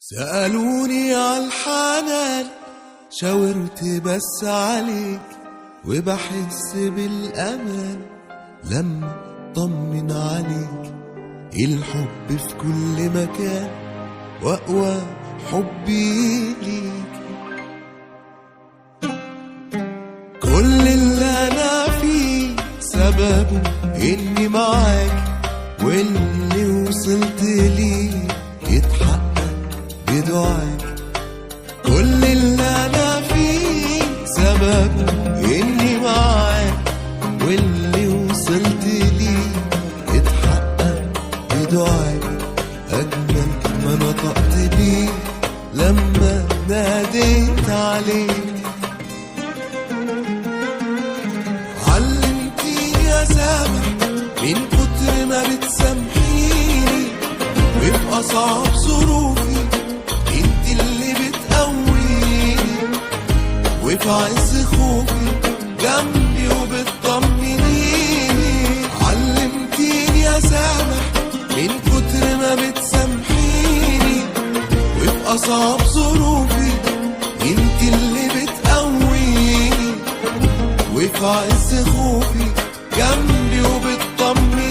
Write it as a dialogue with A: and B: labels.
A: سألوني عالحنان، شاورت بس عليك وبحس بالأمان لما طمن عليك. الحب في كل مكان وأقوى حبي ليك. كل اللي أنا فيه سببه إني معاك، واللي وصلت ليه يتحقق بدعاك. كل اللي أنا فيه سببه إني معاك، واللي وصلت ليه يتحقق بدعاك. أجمل ما نطقت بيه لما ناديت عليك. علمتيني أسامح من كتر ما بتسامحيني، وفي أصعب ظروفي انت اللي بتقويني، وفي عز خوفي جنبي وبتطمنيني. علمتيني أسامح من كتر ما بتسامحيني، وفي أصعب ظروفي انت اللي بتقويني، وفي عز خوفي جنبي وبتطمنيني.